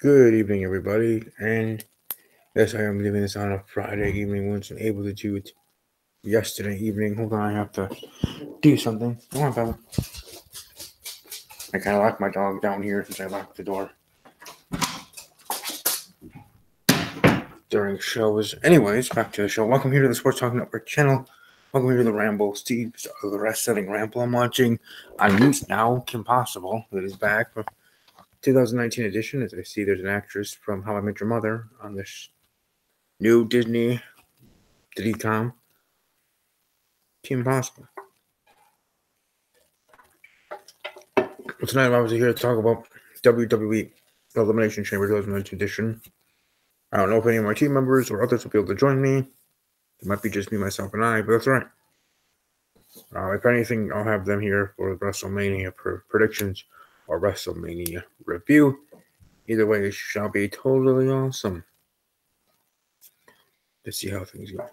Good evening, everybody. And yes, I am leaving this on a Friday evening. Wasn't able to do it yesterday evening. Hold on, I have to do something. Come on, Bella. I kind of locked my dog down here since I locked the door during shows. Anyways, back to the show. Welcome here to the Sports Talk Network channel. Welcome here to the Ramble. Steve's the rest-setting Ramble I'm watching on News Now. Kim Possible. It is back for 2019 edition. As I see, there's an actress from How I Met Your Mother on this new Disney com. Kim Possible. Well, tonight I'm obviously here to talk about WWE Elimination Chamber 2019 edition. I don't know if any of my team members or others will be able to join me. It might be just me, myself, and I, but that's all right. If anything, I'll have them here for WrestleMania predictions or WrestleMania review. Either way, it shall be totally awesome. Let's see how things go.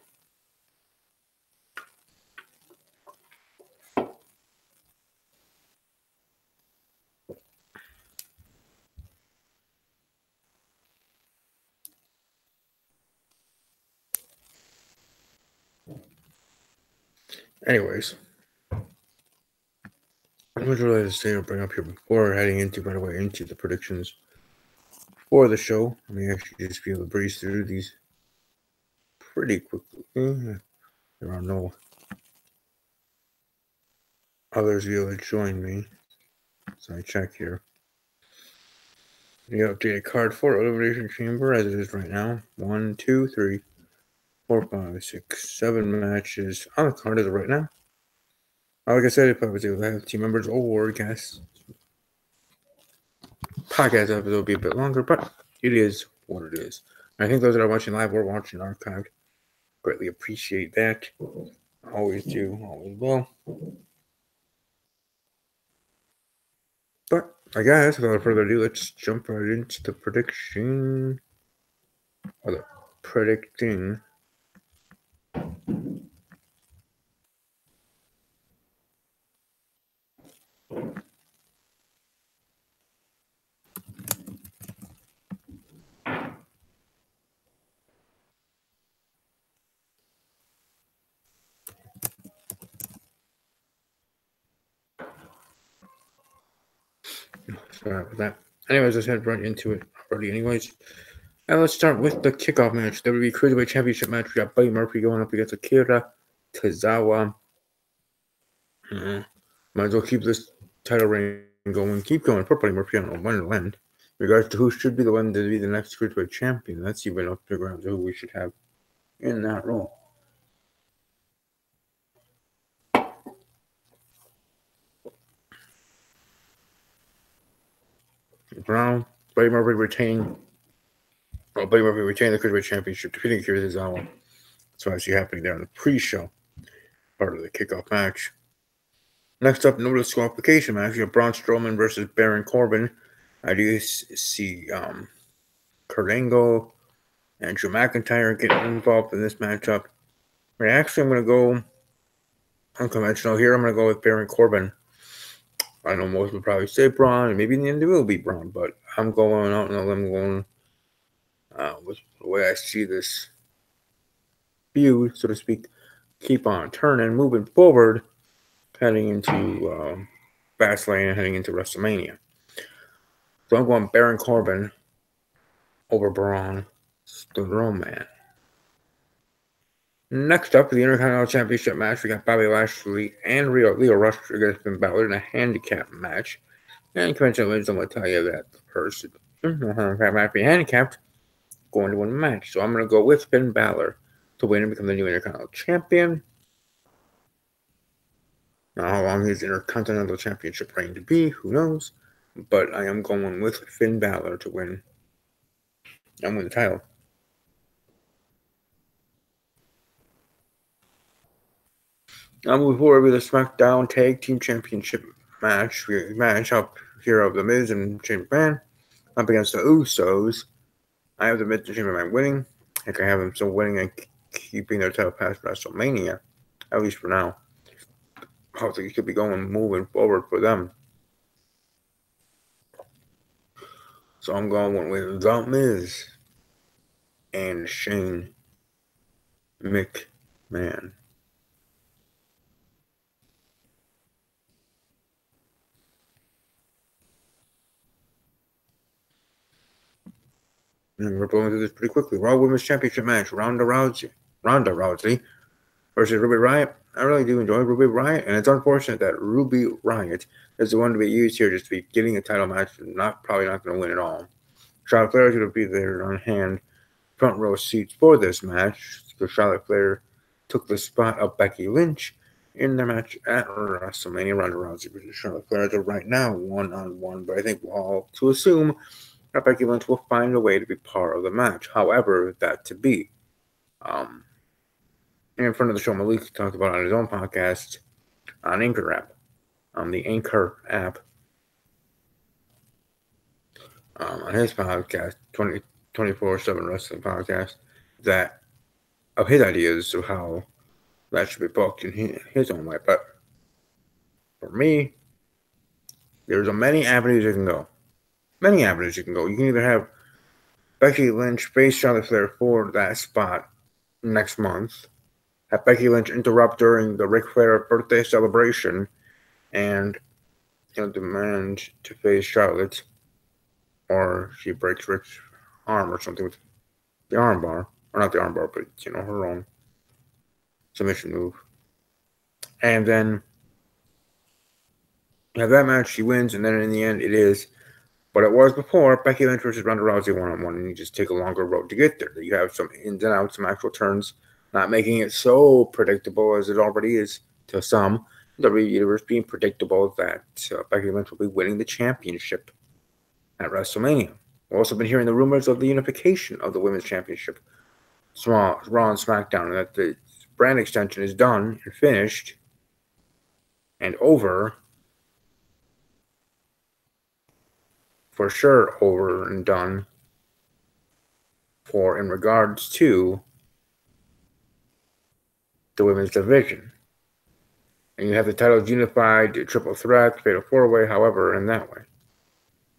Anyways, I'm going to really to say or bring up here before heading into right away into the predictions for the show. Let me actually just be able to breeze through these pretty quickly. There are no others be able to join me. So I check here. The updated card for Elimination Chamber as it is right now. 1, 2, 3, 4, 5, 6, 7 matches on the card as of right now. Like I said, if I was able to have team members or guests, podcast episode will be a bit longer, but it is what it is. I think those that are watching live or watching archived greatly appreciate that. Always do, always will. But I guess without further ado, let's jump right into the prediction. Or the predicting. Sorry about that. Anyways, let's head right into it already. Anyways, and let's start with the kickoff match. WWE Cruiserweight Championship match. We got Buddy Murphy going up against Akira Tozawa. Might as well keep this title reign going. Keep going for Buddy Murphy. I don't know when it'll end. In regards to who should be the one to be the next Cruiserweight champion, let's even up to ground who we should have in that role. Brown, Buddy Murphy retained the Cruiserweight Championship, defeating Akira Tozawa. That's what I see happening there in the pre-show part of the kickoff match. Next up, no disqualification match. You have Braun Strowman versus Baron Corbin. I do see Kurt Angle and Drew McIntyre getting involved in this matchup. Actually, I'm going to go unconventional here. I'm going to go with Baron Corbin. I know most will probably say Braun, and maybe in the end it will be Braun, but I'm going out on a limb going with the way I see this feud, so to speak, keep on turning, moving forward, heading into Fastlane and heading into WrestleMania. So I'm going Baron Corbin over Braun Strowman. Next up, the Intercontinental Championship match. We got Bobby Lashley and Leo Rush against Finn Balor in a handicap match. And conventional wisdom will tell you that the person might be handicapped going to win the match. So I'm going to go with Finn Balor to win and become the new Intercontinental Champion. Now, how long his Intercontinental Championship reign to be, who knows? But I am going with Finn Balor to win and win the title. Now moving forward with the SmackDown Tag Team Championship match. We match up here of The Miz and Shane McMahon up against the Usos. I have The Miz and Shane McMahon winning. I think I have them still winning and keeping their title past WrestleMania, at least for now. Hopefully it could be moving forward for them. So So I'm going with The Miz and Shane McMahon. And we're going through this pretty quickly. Raw Women's Championship match. Ronda Rousey versus Ruby Riott. I really do enjoy Ruby Riott, and it's unfortunate that Ruby Riott is the one to be used here just to be getting a title match and probably not going to win at all. Charlotte Flair is going to be there on hand, front row seats for this match, because Charlotte Flair took the spot of Becky Lynch in their match at WrestleMania. Ronda Rousey versus Charlotte Flair are right now 1-on-1, but I think we'll all to assume that Becky Lynch will find a way to be part of the match. However, that to be. In front of the show, Malik talked about on his own podcast on Anchor app, on the Anchor app, on his podcast, 24/7 Wrestling Podcast, that of his ideas of how that should be booked in his own way. But for me, there's many avenues you can go. Many avenues you can go. You can either have Becky Lynch face Charlotte Flair for that spot next month, have Becky Lynch interrupt during the Ric Flair birthday celebration, and demand to face Charlotte, or she breaks Ric's arm or something with the armbar, or not the armbar, but her own submission move, and then you have that match. She wins, and then in the end, it is what it was before: Becky Lynch versus Ronda Rousey 1-on-1, and you just take a longer road to get there. You have some ins and outs, some actual turns, not making it so predictable as it already is to some. The universe being predictable that Becky Lynch will be winning the championship at WrestleMania. We've also been hearing the rumors of the unification of the Women's Championship, Raw and SmackDown, and that the brand extension is done and finished and over. For sure over and done in regards to the women's division. And you have the titles unified, triple threat, fatal four-way, however, in that way.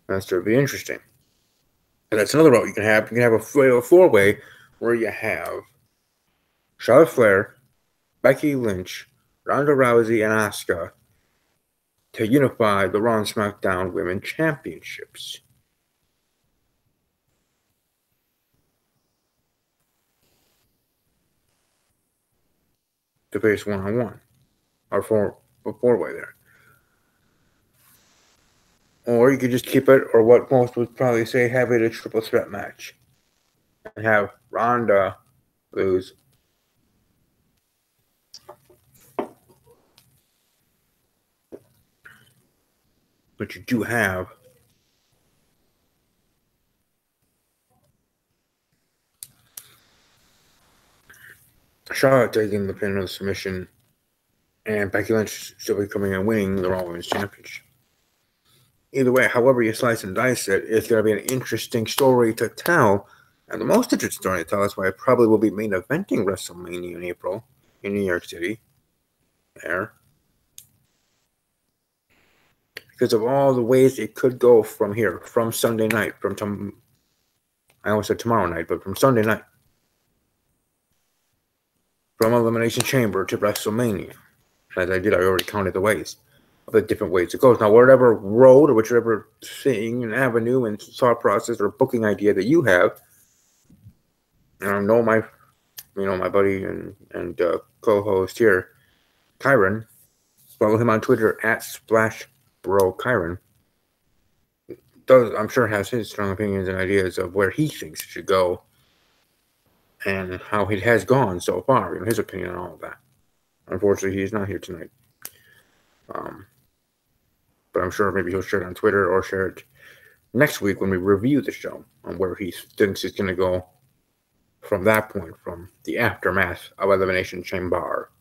That's to be interesting. And that's another route you can have. You can have a fatal four-way where you have Charlotte Flair, Becky Lynch, Ronda Rousey, and Asuka to unify the Raw and SmackDown Women's Championships. To face 1-on-1. Or four-way there. Or you could just keep it, or what most would probably say, have it a triple threat match. And have Ronda lose. But you do have Charlotte taking the pin of the submission, and Becky Lynch still be coming and winning the Raw Women's Championship. Either way, however you slice and dice it, it's going to be an interesting story to tell. And the most interesting story to tell is why it probably will be main eventing WrestleMania in April in New York City. There. Because of all the ways it could go from here, from Sunday night, I almost said tomorrow night, but from Sunday night. From Elimination Chamber to WrestleMania. As I already counted the ways, of the different ways it goes. Now, whatever road or whichever thing and avenue and thought process or booking idea that you have, and I know my buddy and co-host here, Kyron, follow him on Twitter at SplashBroKyron. I'm sure has his strong opinions and ideas of where he thinks it should go and how it has gone so far, his opinion on all of that. Unfortunately, he's not here tonight. But I'm sure maybe he'll share it on Twitter or share it next week when we review the show on where he thinks it's going to go from that point, from the aftermath of Elimination Chamber.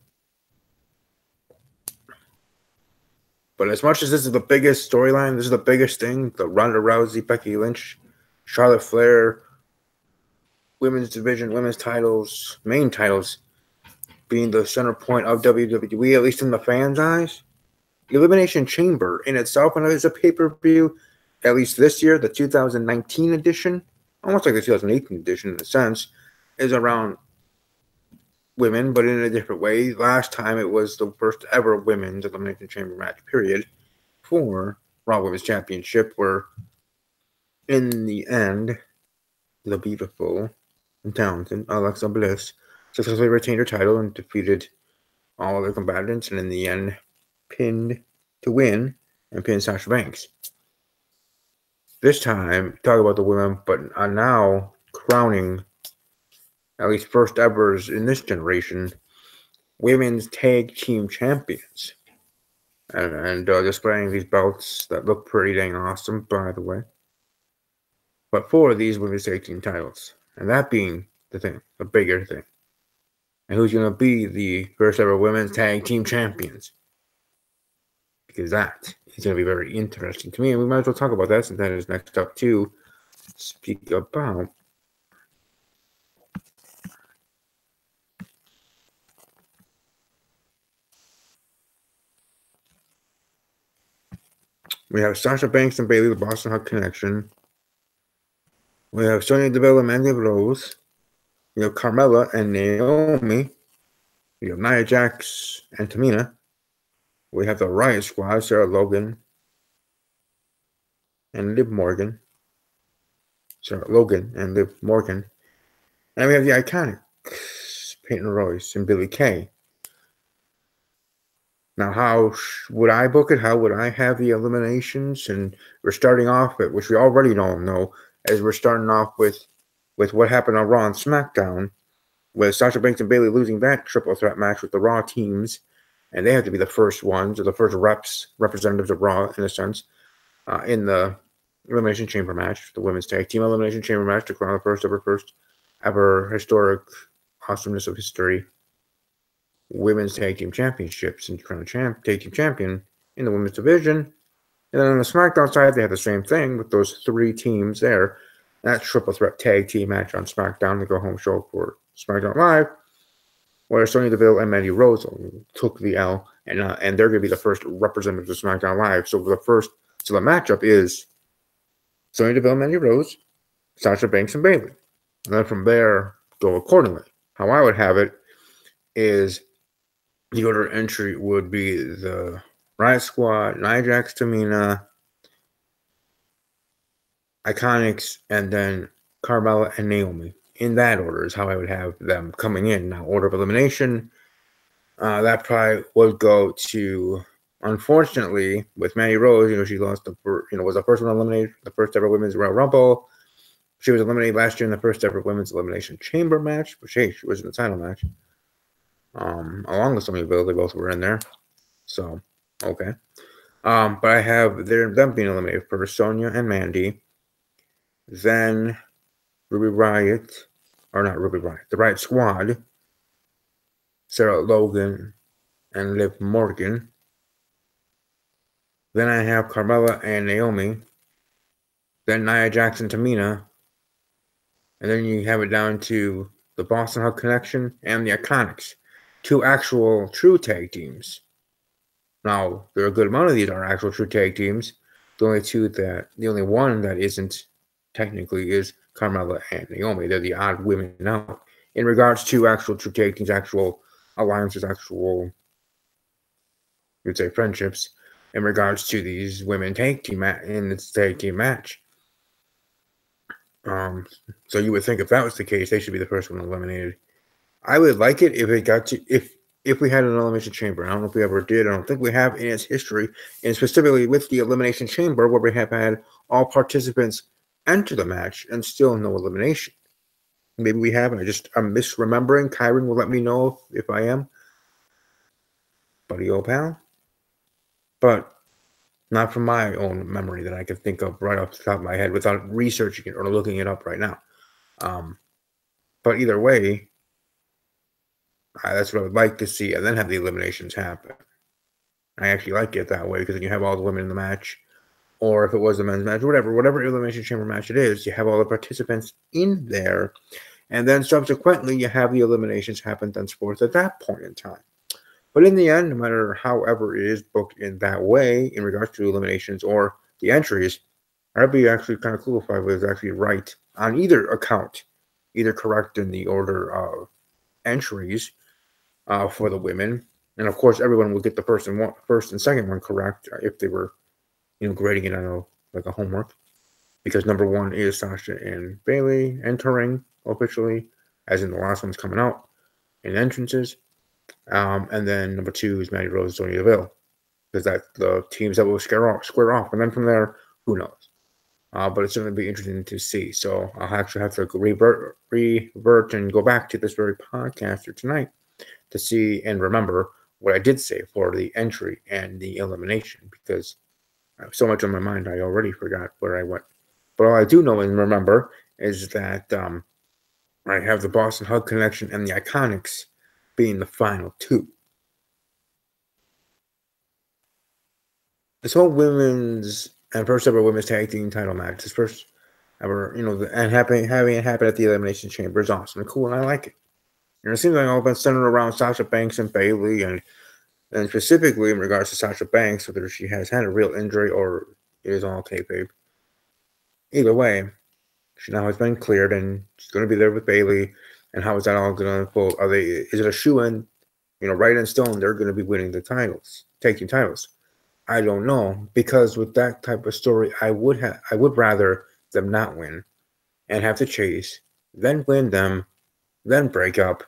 But as much as this is the biggest storyline, this is the biggest thing, the Ronda Rousey, Becky Lynch, Charlotte Flair, women's division, women's titles, main titles, being the center point of WWE, at least in the fans' eyes. Elimination Chamber in itself, and it's a pay-per-view, at least this year, the 2019 edition, almost like the 2018 edition in a sense, is around women, but in a different way. Last time it was the first ever women's Elimination Chamber match, period, for Raw Women's Championship, where in the end, the beautiful and talented Alexa Bliss successfully retained her title and defeated all other combatants, and in the end, pinned to win and pinned Sasha Banks. This time, talk about the women, but are now crowning, at least first evers in this generation, women's tag team champions. And displaying these belts that look pretty dang awesome, by the way. But for these women's tag team titles. And that being the thing, the bigger thing. And who's going to be the first ever women's tag team champions? Because that is going to be very interesting to me. And we might as well talk about that since that is next up to speak about. We have Sasha Banks and Bayley, the Boston Hug Connection. We have Sonya Deville and Mandy Rose. We have Carmella and Naomi. We have Nia Jax and Tamina. We have the Riot Squad, Sarah Logan and Liv Morgan. Sarah Logan and Liv Morgan. And we have the Iconics, Peyton Royce and Billie Kay. Now, how would I book it? How would I have the eliminations? And we're starting off with, which we already don't know, as we're starting off with what happened on Raw and SmackDown, with Sasha Banks and Bayley losing that triple threat match with the Raw teams, and they have to be the first ones, or the first representatives of Raw, in a sense, in the Elimination Chamber match, the Women's Tag Team Elimination Chamber match, to crown the first ever historic awesomeness of history Women's Tag Team Championships, and crown tag team champion in the women's division. And then on the SmackDown side, they have the same thing with those three teams there. That triple threat tag team match on SmackDown, the go home show for SmackDown Live, where Sonya Deville and Mandy Rose took the L, and they're going to be the first representatives of SmackDown Live. So the matchup is Sonya Deville and Mandy Rose, Sasha Banks and Bayley, and then from there go accordingly. How I would have it is the order of entry would be the Riot Squad, Nia Jax, Tamina, Iconics, and then Carmella and Naomi. In that order is how I would have them coming in. Now, order of elimination, that probably would go to, unfortunately, with Mandy Rose. She lost was the first one eliminated, the first ever women's Royal Rumble. She was eliminated last year in the first ever women's Elimination Chamber match, but she was in the title match. Along with Sonya Deville, they both were in there. So, okay. But I have them being eliminated for Sonya and Mandy. Then the Riot Squad, Sarah Logan and Liv Morgan. Then I have Carmella and Naomi. Then Nia Jax and Tamina. And then you have it down to the Boston Hug Connection and the Iconics. Two actual true tag teams. Now, there are a good amount of these are actual true tag teams. The only one that isn't technically is Carmella and Naomi. They're the odd women out. In regards to actual true tag teams, actual alliances, you'd say friendships, in regards to these women tag team in this tag team match. So you would think if that was the case, they should be the first one eliminated. I would like it if it got to if we had an Elimination Chamber. I don't know if we ever did. I don't think we have in its history, and specifically with the Elimination Chamber, where we have had all participants enter the match and still no elimination. Maybe we have, and I'm misremembering. Kyron will let me know if I am, buddy, old pal. But not from my own memory that I can think of right off the top of my head without researching it or looking it up right now. But either way, that's what I would like to see, and then have the eliminations happen. I actually like it that way because then you have all the women in the match, or if it was a men's match, whatever Elimination Chamber match it is, you have all the participants in there, and then subsequently you have the eliminations happen thenceforth at that point in time. But in the end, no matter however it is booked in that way, in regards to eliminations or the entries, That'd be actually kind of cool if I was actually right on either account, either correct in the order of entries for the women, and of course everyone would get the first and second one correct if they were, grading it on like a homework. Because number one is Sasha and Bailey entering officially, as in the last one's coming out in entrances, and then number two is Mandy Rose and Sonya Deville, because that's the teams that will square off, and then from there, who knows? But it's going to be interesting to see. So I'll actually have to revert and go back to this very podcast tonight to see and remember what I did say for the entry and the elimination, because I have so much on my mind I already forgot where I went. But all I do know and remember is that I have the Boston Hug Connection and the Iconics being the final two. This whole women's and first ever women's tag team title match, this first ever, and having it happen at the Elimination Chamber is awesome and cool, and I like it. It seems like all been centered around Sasha Banks and Bailey, and specifically in regards to Sasha Banks, whether she has had a real injury or it is all kayfabe. Either way, she now has been cleared, and she's going to be there with Bailey. And how is that all going to unfold? Is it a shoe-in? Right in stone, they're going to be winning the titles, taking titles. I don't know, because with that type of story, I would rather them not win and have to chase, then win them, then break up.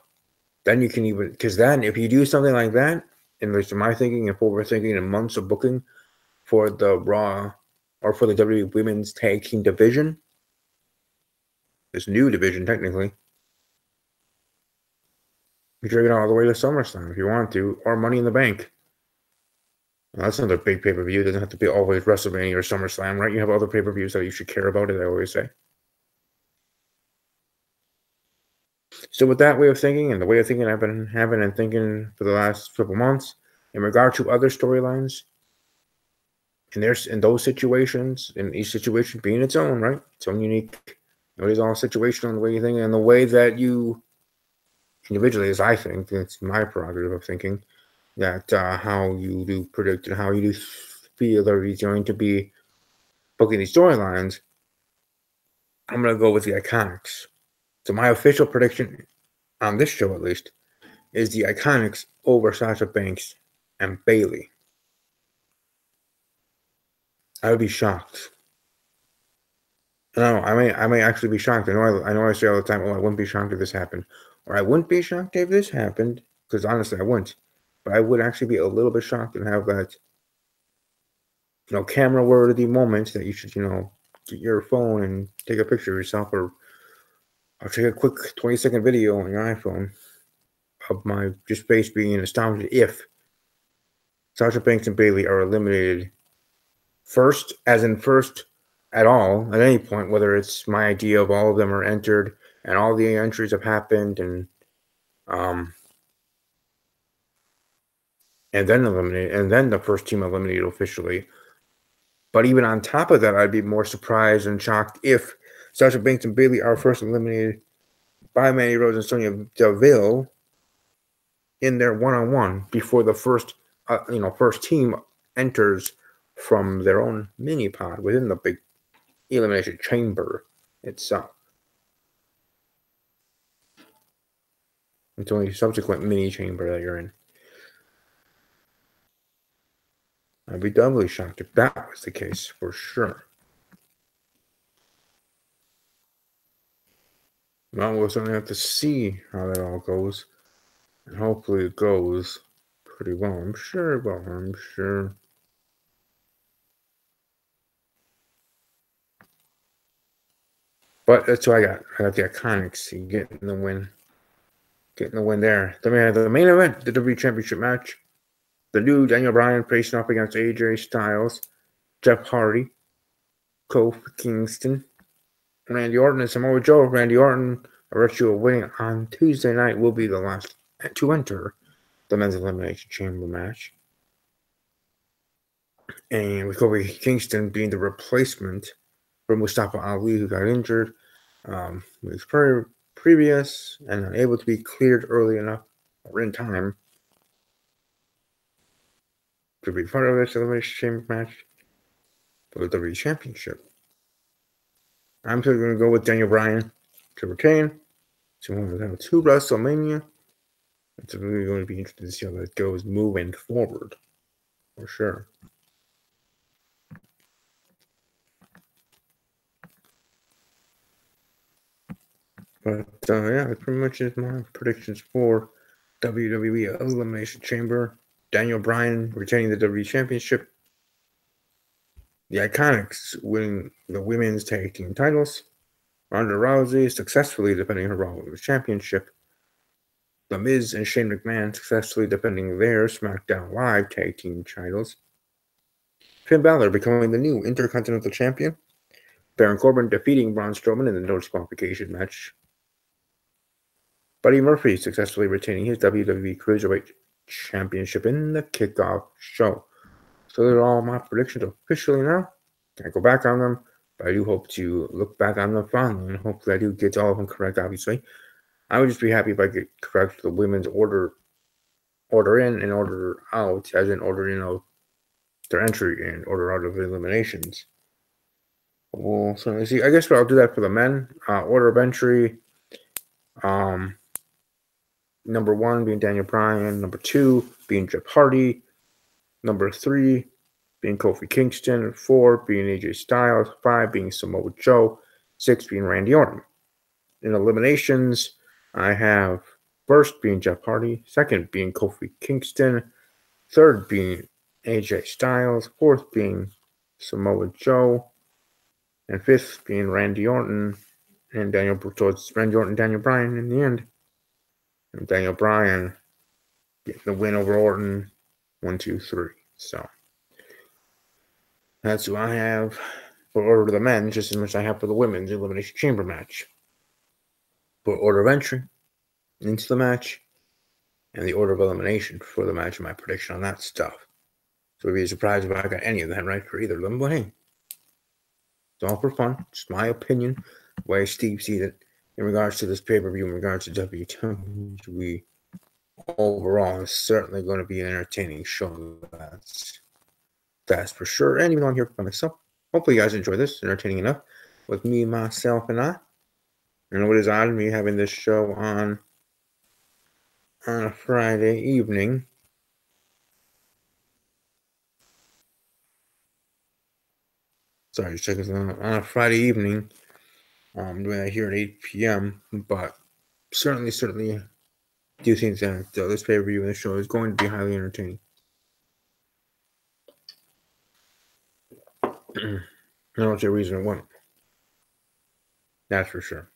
Then you can because then if you do something like that, in least in my thinking and forward thinking in months of booking for the Raw or for the WWE Women's Tag Team division, this new division technically, you drag it all the way to SummerSlam if you want to, or Money in the Bank. Well, that's another big pay-per-view. It doesn't have to be always WrestleMania or SummerSlam, right? You have other pay-per-views that you should care about, as I always say. So with that way of thinking and the way of thinking I've been having and thinking for the last couple months in regard to other storylines, in those situations, in each situation being its own, right? Its own unique. It is all situational in the way you think and the way that you individually, as I think, it's my prerogative of thinking, that how you do predict and how you do feel that he's going to be booking these storylines. I'm going to go with the Iconics. So my official prediction on this show, at least, is the Iconics over Sasha Banks and Bailey. I would be shocked. No, I may actually be shocked. I know I say all the time, I wouldn't be shocked if this happened. Or I wouldn't be shocked if this happened, because honestly, I wouldn't. But I would actually be a little bit shocked and have that, camera-worthy moment that you should, get your phone and take a picture of yourself or take a quick 20-second video on your iPhone of my just face being astounded if Sasha Banks and Bailey are eliminated first, as in first at all, at any point, whether it's my idea of all of them are entered and all the entries have happened and then eliminated, and then the first team eliminated officially. But even on top of that, I'd be more surprised and shocked if Sasha Banks and Bailey are first eliminated by Mandy Rose and Sonya Deville in their one-on-one before the first team enters from their own mini pod within the big Elimination Chamber itself. It's only a subsequent mini chamber that you're in. I'd be doubly shocked if that was the case, for sure. Well, we'll certainly have to see how that all goes. And hopefully it goes pretty well. I'm sure it will. I'm sure. But that's what I got. I got the Iconics getting the win. Getting the win there. Then we have the main event, the WWE Championship match. The new Daniel Bryan facing off against AJ Styles, Jeff Hardy, Kofi Kingston, Randy Orton, and Samoa Joe. Randy Orton, a virtual winning on Tuesday night, will be the last to enter the Men's Elimination Chamber match. And with Kofi Kingston being the replacement for Mustafa Ali, who got injured weeks previous and unable to be cleared early enough or in time to be part of this Elimination Chamber match for the WWE Championship. I'm still going to go with Daniel Bryan to retain. So we're going to 2 WrestleMania. It's really going to be interesting to see how that goes moving forward. For sure. But yeah, that pretty much is my predictions for WWE Elimination Chamber. Daniel Bryan retaining the WWE Championship. The Iconics winning the women's tag team titles. Ronda Rousey successfully defending her Raw Women's Championship. The Miz and Shane McMahon successfully defending their SmackDown Live tag team titles. Finn Balor becoming the new Intercontinental Champion. Baron Corbin defeating Braun Strowman in the no disqualification match. Buddy Murphy successfully retaining his WWE Cruiserweight Championship in the kickoff show. So those are all my predictions officially now. Can't go back on them, but I do hope to look back on them fondly, and hopefully I do get all of them correct, obviously. I would just be happy if I get correct the women's order in and order out, as in order in of their entry and order out of eliminations. We'll certainly see. I guess I'll do that for the men. Order of entry. Number 1 being Daniel Bryan. Number 2 being Jeff Hardy. Number 3 being Kofi Kingston. 4 being AJ Styles. 5 being Samoa Joe. 6 being Randy Orton. In eliminations, I have first being Jeff Hardy. Second being Kofi Kingston. Third being AJ Styles. Fourth being Samoa Joe. And fifth being Randy Orton. And Daniel Bryan in the end. And Daniel Bryan getting the win over Orton. 1, 2, 3. So that's who I have for order of the men, just as much as I have for the women's Elimination Chamber match. For order of entry into the match and the order of elimination for the match and my prediction on that stuff. So it'd be a surprise if I got any of that right for either of them. But hey, it's all for fun. Just my opinion, the way Steve sees it in regards to this pay-per-view, in regards to WWE overall. It's certainly going to be an entertaining show. That's for sure. And even though I'm here by myself, hopefully you guys enjoy this. Entertaining enough with me, myself, and I. You know what is odd, me having this show on a Friday evening. Sorry, just checking on a Friday evening. Doing that here at 8 p.m. But certainly do think that this pay-per-view and this show is going to be highly entertaining. I don't see a reason it won't. That's for sure.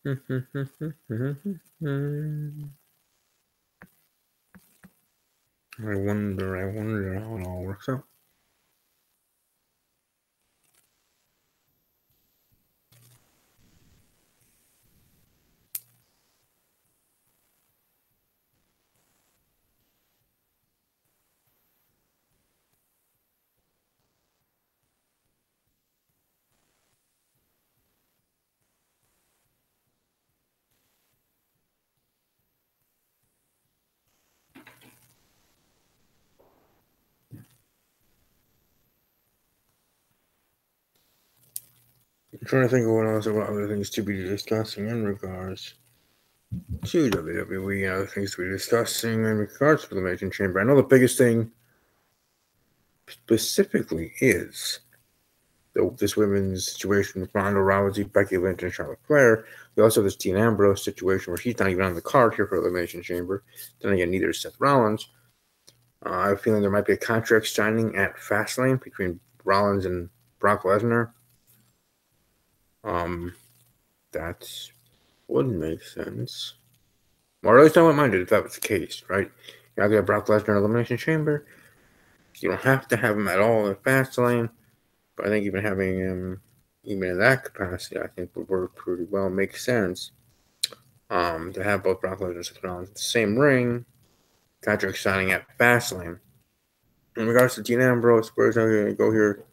I wonder how it all works out. I'm trying to think of what other things to be discussing in regards to WWE and other things to be discussing in regards to the Elimination Chamber. I know the biggest thing specifically is this women's situation with Ronda Rousey, Becky Lynch, and Charlotte Flair. We also have this Dean Ambrose situation where he's not even on the card here for Elimination Chamber. Then again, neither is Seth Rollins. I have a feeling there might be a contract signing at Fastlane between Rollins and Brock Lesnar. That would make sense. Or at least I wouldn't mind it if that was the case, right? You're not going to have Brock Lesnar in Elimination Chamber. You don't have to have him at all in Fastlane. But I think even having him even in that capacity, I think would work pretty well. Makes sense. To have both Brock Lesnar and Seth Rollins in the same ring. Contract signing at Fastlane. In regards to Dean Ambrose, where's I going to go here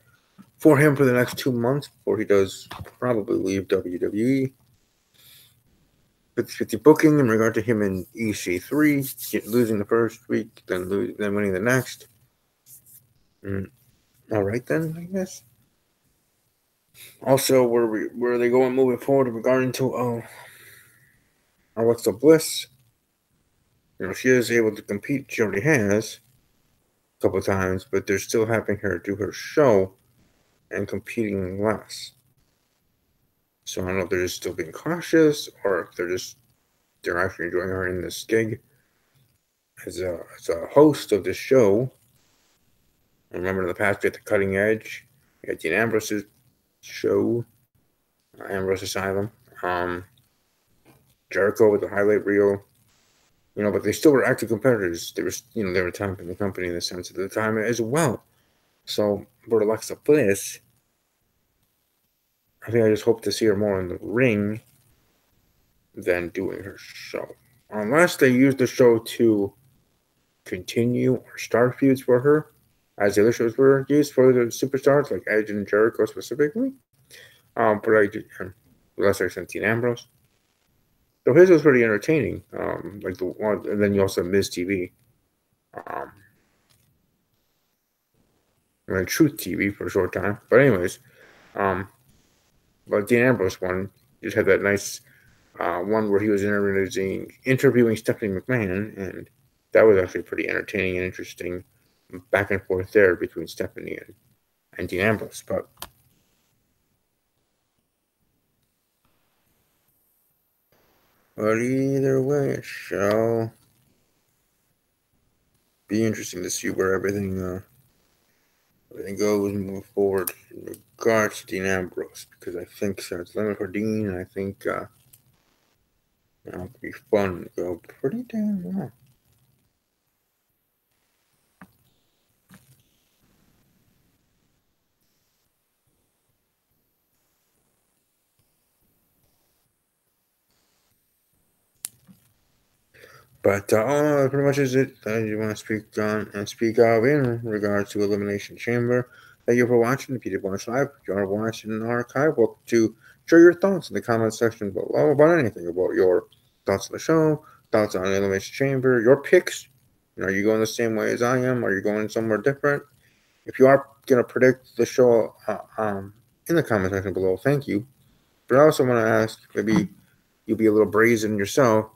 for him for the next 2 months before he does probably leave WWE. 50-50 booking in regard to him in EC3, losing the first week, then winning the next. All right, then, I guess. Also, where are they going moving forward regarding to Alexa Bliss? She is able to compete. She already has a couple of times, but they're still having her do her show and competing less. So I don't know if they're just still being cautious or if they're actually enjoying her in this gig as a host of this show. I remember in the past we had the Cutting Edge, we had Dean Ambrose's show, Ambrose Asylum, Jericho with the highlight reel. But they still were active competitors. They were top in the company in the sense at the time as well. So for Alexa Bliss, I think I just hope to see her more in the ring than doing her show. Unless they use the show to continue or start feuds for her, as the other shows were used for the superstars, like Edge and Jericho specifically. But I did, less extent Dean Ambrose. So his was pretty entertaining. Like the one, and then you also have Miz TV. And then Truth TV for a short time. But anyways, but Dean Ambrose one just had that nice one where he was interviewing Stephanie McMahon, and that was actually pretty entertaining and interesting back and forth there between Stephanie and Dean Ambrose. But either way, it shall be interesting to see where everything goes and move forward in regards to Dean Ambrose, because I think so. It's limit for Dean, and I think it'll be fun to go pretty damn well. But pretty much is it that you want to speak on and speak of in regards to Elimination Chamber. Thank you for watching. If you did watch live, if you want to watch in an archive, welcome to share your thoughts in the comment section below about anything, about your thoughts on the show, thoughts on Elimination Chamber, your picks. Are you going the same way as I am? Are you going somewhere different? If you are going to predict the show in the comment section below, thank you. But I also want to ask, maybe you'll be a little brazen yourself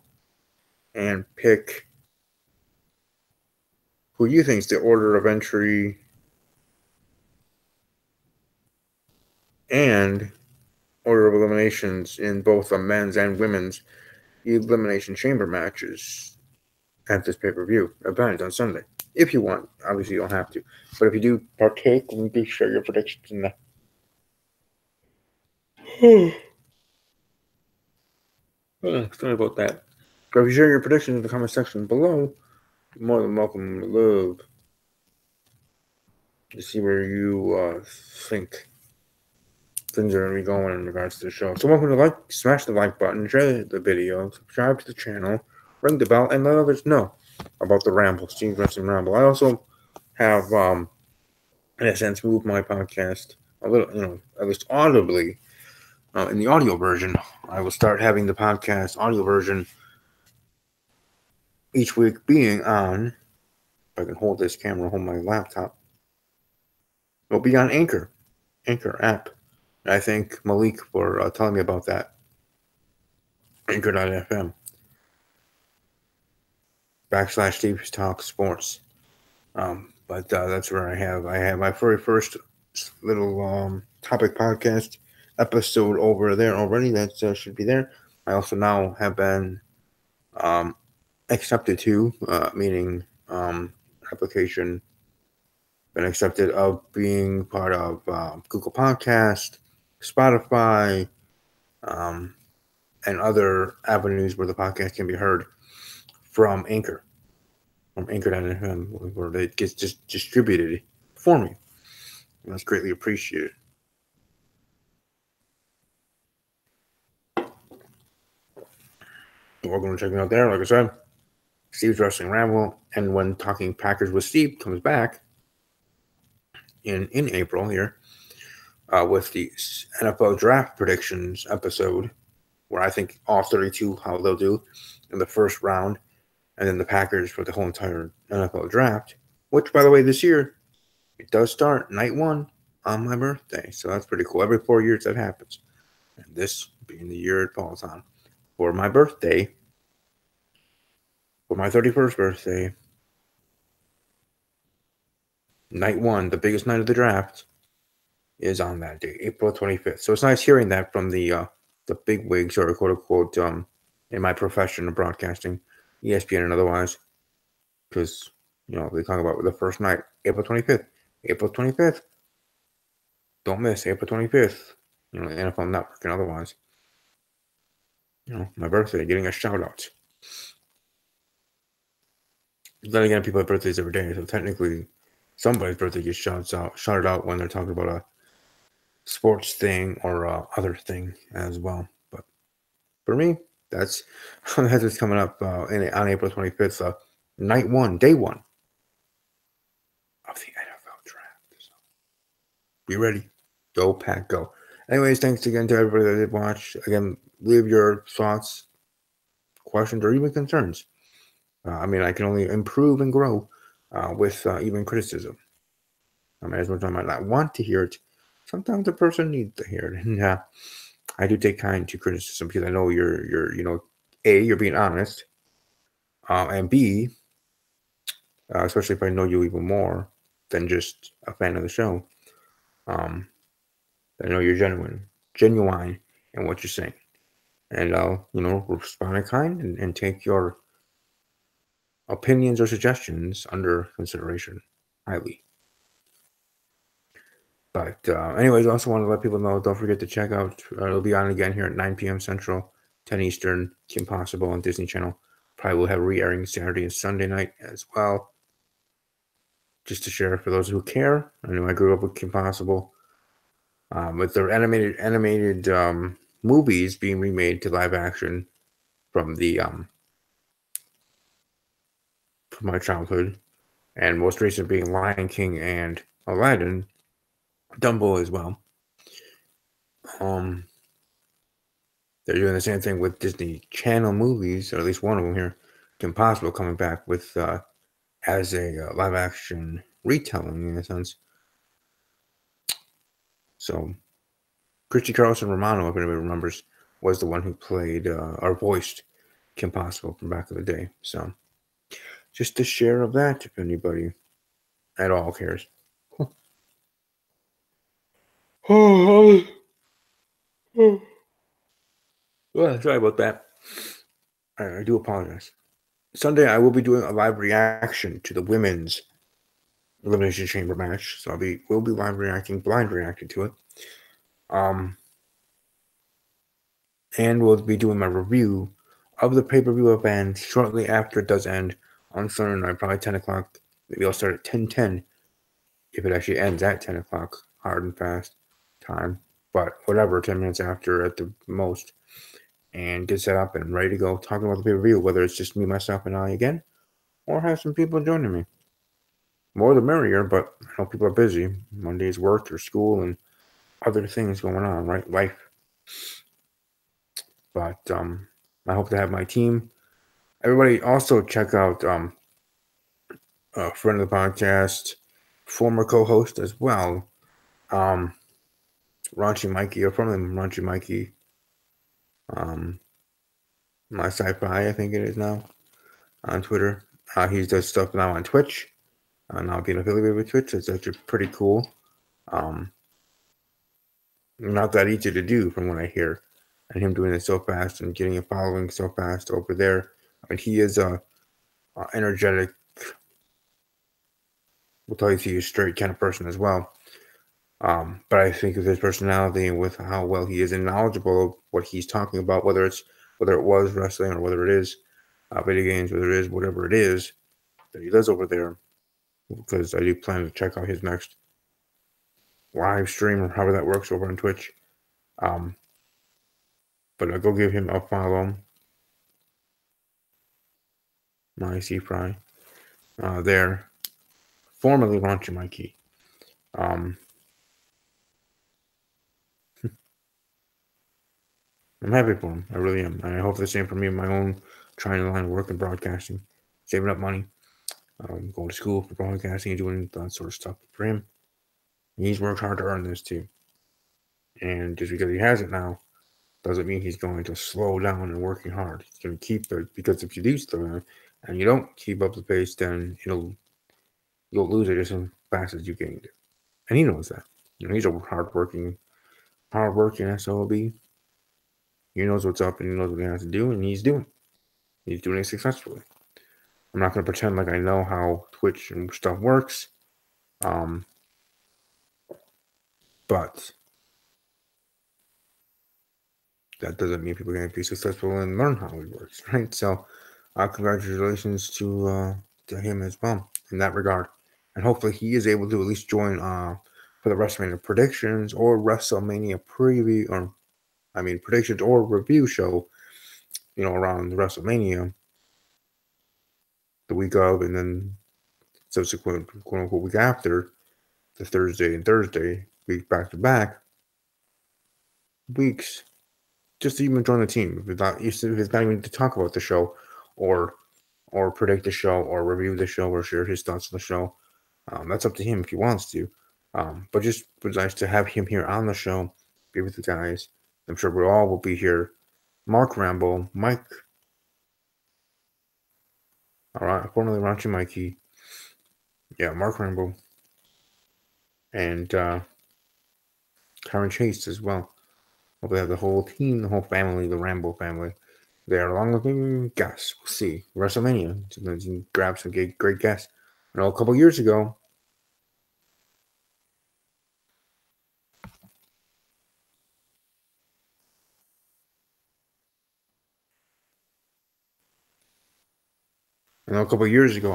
and pick who you think is the order of entry and order of eliminations in both the men's and women's Elimination Chamber matches at this pay-per-view event on Sunday. If you want. Obviously, you don't have to. But if you do partake, then do share your predictions in the... Sorry about that. But if you share your predictions in the comment section below, you're more than welcome to love to see where you think things are going to be going in regards to the show. So welcome to smash the like button, share the video, subscribe to the channel, ring the bell, and let others know about the Ramble, Steve's Wrestling Ramble. I also have, in a sense, moved my podcast a little, at least audibly, in the audio version. I will start having the podcast audio version each week being on, if I can hold this camera, hold my laptop, it'll be on Anchor app. I thank Malik for telling me about that. Anchor.fm / Steve's Talk Sports. But that's where I have my very first little topic podcast episode over there already. That should be there. I also now have been accepted to, meaning application been accepted of being part of Google Podcast, Spotify, and other avenues where the podcast can be heard from Anchor. From Anchor.fm, where it gets just distributed for me. And that's greatly appreciated. Welcome to check me out there. Like I said, Steve's Wrestling Ramble, and when Talking Packers with Steve comes back in April here with the NFL Draft Predictions episode, where I think all 32 how they'll do in the first round, and then the Packers for the whole entire NFL draft. Which, by the way, this year it does start night one on my birthday, so that's pretty cool. Every 4 years that happens, and this being the year it falls on for my birthday, for my 31st birthday. Night one, the biggest night of the draft, is on that day, April 25th. So it's nice hearing that from the big wigs, or quote unquote, in my profession of broadcasting, ESPN and otherwise, because they talk about the first night, April 25th, April 25th. Don't miss April 25th. NFL Network and otherwise. My birthday, getting a shout out. Then again, people have birthdays every day, so technically, somebody's birthday gets shouted out when they're talking about a sports thing or other thing as well. But for me, that's what's coming up on April 25th, night one, day one of the NFL draft. So be ready. Go Pack, go. Anyways, thanks again to everybody that did watch. Again, leave your thoughts, questions, or even concerns. I can only improve and grow with even criticism. As much as I might not want to hear it, sometimes the person needs to hear it. And I do take kind to criticism because I know you're A, you're being honest, and B, especially if I know you even more than just a fan of the show, I know you're genuine in what you're saying. And I'll, respond in kind and take your opinions or suggestions under consideration highly. But anyways, I also want to let people know, don't forget to check out, it'll be on again here at 9 p.m. Central, 10 Eastern, Kim Possible on Disney Channel. Probably will have re-airing Saturday and Sunday night as well. Just to share for those who care. I know I grew up with Kim Possible. With their animated movies being remade to live action from from my childhood, and most recent being Lion King and Aladdin, Dumbo as well. They're doing the same thing with Disney Channel movies, or at least one of them here, Kim Possible, coming back with as a live action retelling in a sense. So, Christy Carlson Romano, if anybody remembers, was the one who played or voiced Kim Possible from back in the day. So, just a share of that if anybody at all cares. Well, sorry about that. I do apologize. Sunday, I will be doing a live reaction to the women's Elimination Chamber match. So we'll be blind reacting to it. And we'll be doing my review of the pay-per-view event shortly after it does end on Sunday night, probably 10 o'clock. Maybe I'll start at 10:10 if it actually ends at 10 o'clock, hard and fast time. But whatever, 10 minutes after at the most. And get set up and ready to go talking about the pay-per-view, whether it's just me, myself, and I again, or have some people joining me. More the merrier, but I know people are busy. Monday's work or school and other things going on, right? Life. But I hope to have my team. Everybody also check out a friend of the podcast, former co-host as well, Raunchy Mikey, or formerly Raunchy Mikey. My sci-fi, I think it is now, on Twitter. He does stuff now on Twitch. Now being affiliated with Twitch, it's actually pretty cool. Not that easy to do from what I hear. And him doing it so fast and getting a following so fast over there. I mean, he is a energetic, we'll tell you he's straight kind of person as well. But I think of his personality and with how well he is and knowledgeable of what he's talking about, whether it was wrestling or whether it is video games, whether it is whatever it is that he does over there. Because I do plan to check out his next live stream or however that works over on Twitch. But I'll go give him a follow. My C-Fry. There. Formerly Raunchy Mikey. I'm happy for him. I really am. And I hope the same for me in my own trying to line of work in broadcasting, saving up money, going to school for broadcasting and doing that sort of stuff. For him, he's worked hard to earn this too. And just because he has it now doesn't mean he's going to slow down and working hard. He's going to keep it, because if you do slow down and you don't keep up the pace, then you'll lose it just as fast as you gained it. And he knows that. He's a hardworking SOB. He knows what's up and he knows what he has to do, and he's doing it. He's doing it successfully. I'm not going to pretend like I know how Twitch and stuff works. But that doesn't mean people are going to be successful and learn how it works, right? So, congratulations to him as well in that regard. And hopefully he is able to at least join for the WrestleMania predictions or WrestleMania preview, or predictions or review show, around the WrestleMania the week of, and then subsequent quote unquote week after, the Thursday week back to back weeks, just to even join the team. If it's not even to talk about the show or predict the show or review the show or share his thoughts on the show. That's up to him if he wants to. But just it was nice to have him here on the show, be with the guys. I'm sure we all will be here. Mark Ramble, Mike, all right, formerly Raunchy Mikey. Yeah, Mark Ramble. And Karen Chase as well. Hopefully have the whole team, the whole family, the Ramble family there, along with maybe guests. We'll see. WrestleMania. Sometimes you can grab some great guests. A couple years ago,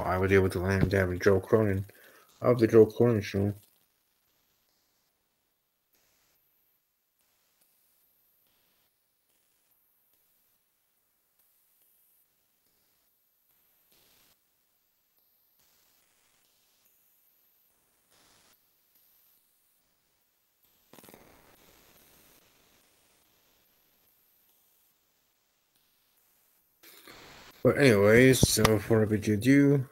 I was able to land having Joe Cronin of the Joe Cronin Show. But anyways, so before I bid you adieu,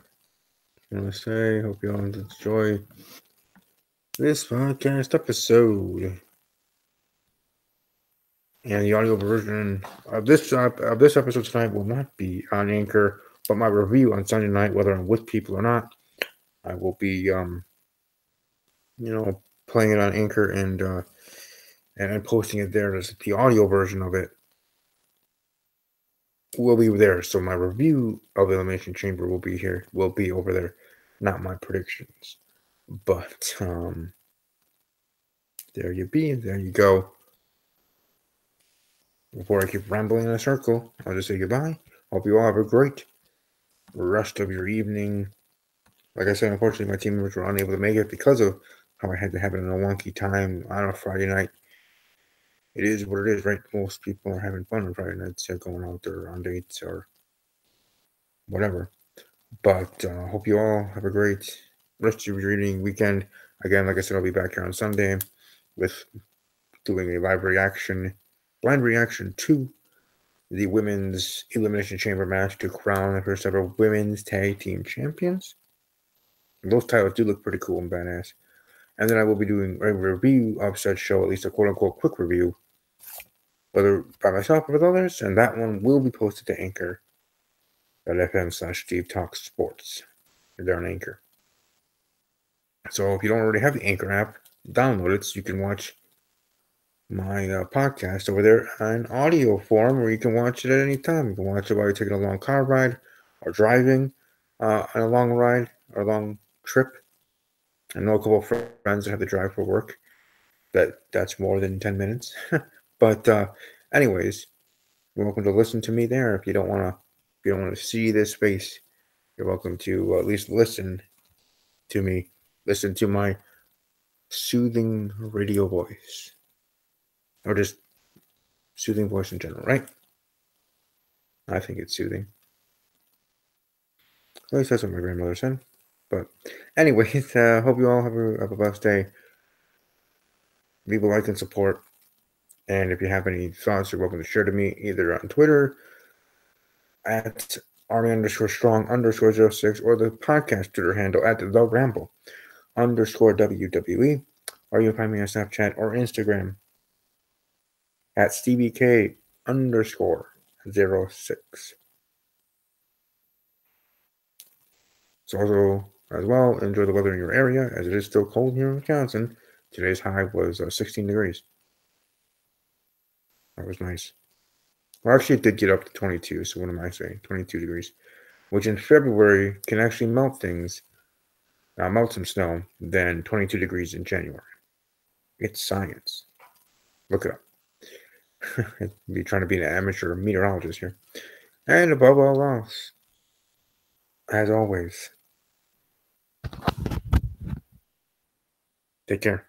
I want to say, hope you all enjoy this podcast episode. And the audio version of this episode tonight will not be on Anchor, but my review on Sunday night, whether I'm with people or not, I will be playing it on Anchor and posting it there as the audio version of it will be there. So my review of Elimination Chamber will be over there, not my predictions. But there you go. Before I keep rambling in a circle, I'll just say goodbye. Hope you all have a great rest of your evening. Like I said, unfortunately, my team members were unable to make it because of how I had to have it in a wonky time on a Friday night. It is what it is, right? Most people are having fun on Friday nights, going out there on dates or whatever. But hope you all have a great rest of your evening, weekend. Again, like I said, I'll be back here on Sunday with doing a blind reaction to the women's Elimination Chamber match to crown the first ever women's tag team champions. And those titles do look pretty cool and badass. And then I will be doing a review of said show, at least a quote-unquote quick review, whether by myself or with others, and that one will be posted to Anchor.fm/Steve Talks Sports. They're on Anchor. So if you don't already have the Anchor app, download it so you can watch my podcast over there in audio form, where you can watch it at any time. You can watch it while you're taking a long car ride or driving on a long ride or a long trip. I know a couple of friends that have to drive for work. That's more than 10 minutes. But anyways, you're welcome to listen to me there. If you don't want to see this face, you're welcome to at least listen to me. Listen to my soothing radio voice. Or just soothing voice in general, right? I think it's soothing. At least that's what my grandmother said. But anyways, hope you all have a blessed day. Leave a like and support. And if you have any thoughts, you're welcome to share to me either on Twitter at Army_strong_06 or the podcast Twitter handle at the Ramble_WWE. Or you'll find me on Snapchat or Instagram at StevieK_06. So also, as well, enjoy the weather in your area, as it is still cold here in Wisconsin. Today's high was 16 degrees. That was nice. Well, actually, it did get up to 22, so what am I saying? 22 degrees, which in February can actually melt things, melt some snow, than 22 degrees in January. It's science. Look it up. Be trying to be an amateur meteorologist here. And above all else, as always, take care.